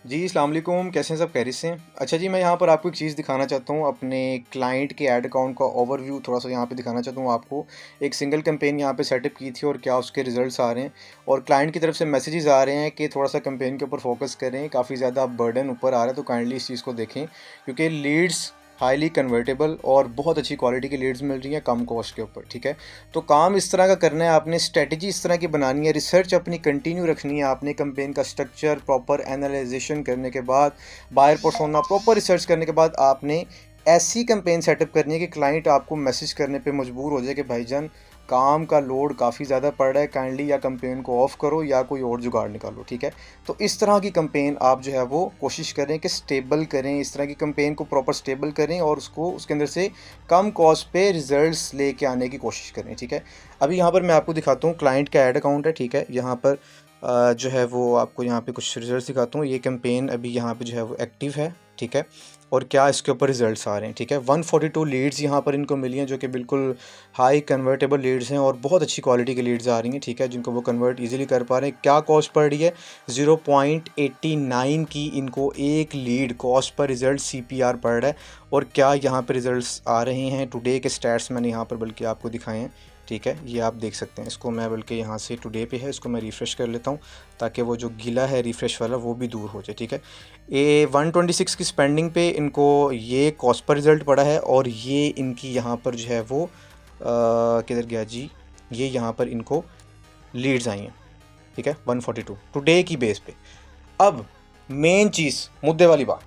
जी, अस्सलाम वालेकुम। कैसे हैं सब? खैरियत से हैं? अच्छा जी, मैं यहाँ पर आपको एक चीज़ दिखाना चाहता हूँ, अपने क्लाइंट के ऐड अकाउंट का ओवरव्यू थोड़ा-सा यहाँ पे दिखाना चाहता हूँ आपको। एक सिंगल कैंपेन यहाँ पे सेटअप की थी और क्या उसके रिज़ल्ट्स आ रहे हैं और क्लाइंट की तरफ से मैसेजेस आ रहे हैं कि थोड़ा-सा कैंपेन के ऊपर फ़ोकस करें, काफ़ी ज़्यादा बर्डन ऊपर आ रहा है, तो काइंडली इस चीज़ को देखें क्योंकि लीड्स हाईली कन्वर्टेबल और बहुत अच्छी क्वालिटी की लीड्स मिल रही हैं कम कॉस्ट के ऊपर, ठीक है? तो काम इस तरह का करना है आपने, स्ट्रेटजी इस तरह की बनानी है, रिसर्च अपनी कंटिन्यू रखनी है आपने, कैंपेन का स्ट्रक्चर प्रॉपर एनालाइजेशन करने के बाद, बायर पर्सोना प्रॉपर रिसर्च करने के बाद आपने ऐसी कैंपेन सेटअप करनी है कि क्लाइंट आपको मैसेज करने पे मजबूर हो जाए कि भाईजान काम का लोड काफ़ी ज़्यादा पड़ रहा है, काइंडली या कैंपेन को ऑफ करो या कोई और जुगाड़ निकालो, ठीक है? तो इस तरह की कैंपेन आप जो है वो कोशिश करें कि स्टेबल करें, इस तरह की कैंपेन को प्रॉपर स्टेबल करें और उसको उसके अंदर से कम कॉस्ट पे रिजल्ट्स लेके आने की कोशिश करें, ठीक है? अभी यहाँ पर मैं आपको दिखाता हूँ, क्लाइंट का ऐड अकाउंट है, ठीक है? यहाँ पर जो है वो आपको यहाँ पे कुछ रिजल्ट्स दिखाता हूँ। ये कैंपेन अभी यहाँ पे जो है वो एक्टिव है, ठीक है? और क्या इसके ऊपर रिजल्ट्स आ रहे हैं, ठीक है? 142 लीड्स यहाँ पर इनको मिली हैं जो कि बिल्कुल हाई कन्वर्टेबल लीड्स हैं और बहुत अच्छी क्वालिटी की लीड्स आ रही हैं, ठीक है? जिनको वो कन्वर्ट ईज़िली कर पा रहे हैं। क्या कॉस्ट पड़ रही है? 0.89 की इनको एक lead cost per result CPR पड़ रहा है। और क्या यहाँ पे रिज़ल्ट्स आ रहे हैं? टुडे के स्टैट्स मैंने यहाँ पर बल्कि आपको दिखाए हैं, ठीक है? ये आप देख सकते हैं। इसको मैं बल्कि यहाँ से टुडे पे है, इसको मैं रिफ़्रेश कर लेता हूँ ताकि वो जो गीला है रिफ़्रेश वाला वो भी दूर हो जाए, ठीक है? ये 126 की स्पेंडिंग पे इनको ये कॉस्ट पर रिज़ल्ट पड़ा है और ये इनकी यहाँ पर जो है वो किधर गया जी, ये यहाँ पर इनको लीड्स आई हैं, ठीक है? 142 टुडे की बेस पे। अब मेन चीज़, मुद्दे वाली बात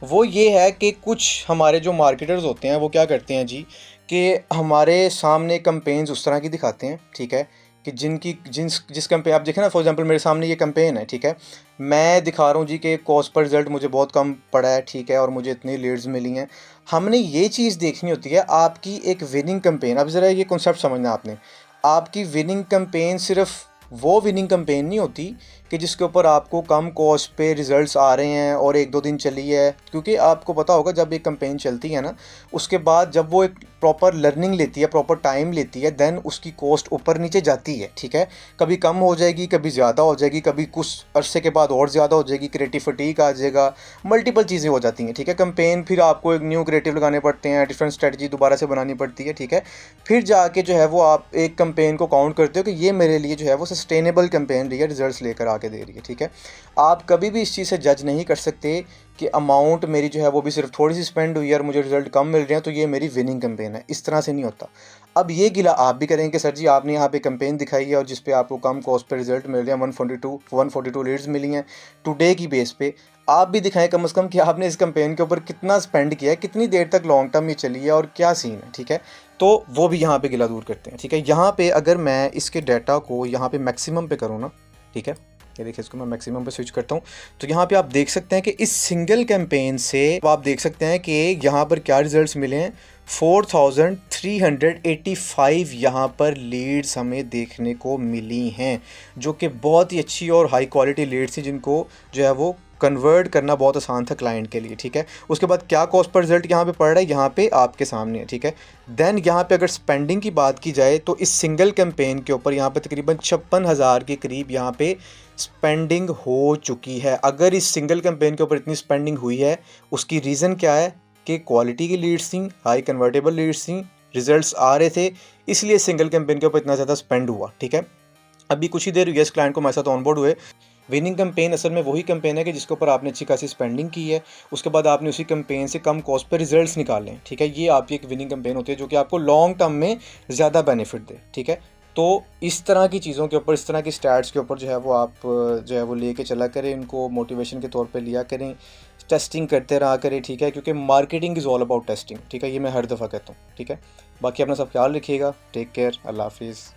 वो ये है कि कुछ हमारे जो मार्केटर्स होते हैं वो क्या करते हैं जी, कि हमारे सामने कैंपेन्स उस तरह की दिखाते हैं, ठीक है? कि जिस कैंपेन आप देखें ना, फॉर एग्जांपल मेरे सामने ये कैंपेन है, ठीक है? मैं दिखा रहा हूँ जी कि कॉस्ट पर रिजल्ट मुझे बहुत कम पड़ा है, ठीक है? और मुझे इतनी लीड्स मिली हैं। हमने ये चीज़ देखनी होती है आपकी एक विनिंग कैंपेन। अब ज़रा ये कॉन्सेप्ट समझना आपने। आपकी विनिंग कैंपेन सिर्फ वो विनिंग कैंपेन नहीं होती कि जिसके ऊपर आपको कम कॉस्ट पे रिजल्ट्स आ रहे हैं और एक दो दिन चली है, क्योंकि आपको पता होगा जब एक कैंपेन चलती है ना, उसके बाद जब वो एक प्रॉपर लर्निंग लेती है, प्रॉपर टाइम लेती है, देन उसकी कॉस्ट ऊपर नीचे जाती है, ठीक है? कभी कम हो जाएगी, कभी ज़्यादा हो जाएगी, कभी कुछ अरसे के बाद और ज़्यादा हो जाएगी, क्रिएटिव फटीग आ जाएगा, मल्टीपल चीज़ें हो जाती हैं, ठीक है? कैंपेन फिर आपको एक न्यू क्रिएटिव लगाने पड़ते हैं, डिफरेंट स्ट्रेटजी दोबारा से बनानी पड़ती है, ठीक है? फिर जाके जो है वो आप एक कैंपेन को काउंट करते हो कि ये मेरे लिए जो है वो सस्टेनेबल कैंपेन रही है, रिजल्ट्स लेकर आके दे रही है, ठीक है? आप कभी भी इस चीज़ से जज नहीं कर सकते कि अमाउंट मेरी जो है वो भी सिर्फ थोड़ी सी स्पेंड हुई है और मुझे रिजल्ट कम मिल रहे हैं तो ये मेरी विनिंग कैंपेन है। इस तरह से नहीं होता। अब ये गिला आप भी करेंगे कि सर जी आपने यहाँ पे कैंपेन दिखाई है और जिस पे आपको कम कॉस्ट पे रिजल्ट मिल रहे हैं, 142 लीड्स मिली हैं टुडे की बेस पे। आप भी दिखाएं कम से कम कि आपने इस कैंपेन के ऊपर कितना स्पेंड किया है, कितनी देर तक लॉन्ग टर्म ये चली है और क्या सीन है, ठीक है? तो वो भी यहाँ पे गिला दूर करते हैं, ठीक है? यहाँ पे अगर मैं इसके डाटा को यहाँ पे मैक्सिमम पे करूँ ना, ठीक है? ये देखिए, इसको मैं मैक्सिमम पे स्विच करता हूँ तो यहाँ पे आप देख सकते हैं कि इस सिंगल कैंपेन से आप देख सकते हैं कि यहाँ पर क्या रिजल्ट्स मिले हैं। 4385 यहाँ पर लीड्स हमें देखने को मिली हैं, जो कि बहुत ही अच्छी और हाई क्वालिटी लीड्स थी जिनको जो है वो कन्वर्ट करना बहुत आसान था क्लाइंट के लिए, ठीक है? उसके बाद क्या कॉस्ट पर रिजल्ट यहाँ पे पड़ रहा है, यहाँ पे आपके सामने है, ठीक है? देन यहाँ पे अगर स्पेंडिंग की बात की जाए तो इस सिंगल कैंपेन के ऊपर यहाँ पे तकरीबन 56,000 के करीब यहाँ पे स्पेंडिंग हो चुकी है। अगर इस सिंगल कैंपेन के ऊपर इतनी स्पेंडिंग हुई है, उसकी रीज़न क्या है कि क्वालिटी की लीड्स थी, हाई कन्वर्टेबल लीड्स थी, रिजल्ट्स आ रहे थे, इसलिए सिंगल कैंपेन के ऊपर इतना ज़्यादा स्पेंड हुआ, ठीक है? अभी कुछ ही देर हुई है इस क्लाइंट को हमारे साथ ऑनबोर्ड हुए। विनिंग कैंपेन असल में वही कैंपेन है कि जिसके ऊपर आपने अच्छी खासी स्पेंडिंग की है, उसके बाद आपने उसी कैंपेन से कम कॉस्ट पर रिजल्ट्स निकाले हैं, ठीक है? ये आपकी एक विनिंग कैंपेन होती है जो कि आपको लॉन्ग टर्म में ज़्यादा बेनिफिट दे, ठीक है? तो इस तरह की चीज़ों के ऊपर, इस तरह की स्टैट्स के ऊपर जो है वो आप जो है वो लेके चला करें, इनको मोटिवेशन के तौर पे लिया करें, टेस्टिंग करते रहा करें, ठीक है? क्योंकि marketing is all about testing, ठीक है? ये मैं हर दफ़ा कहता हूँ, ठीक है? बाकी अपना सब ख्याल रखिएगा। Take care. अल्लाह हाफिज़।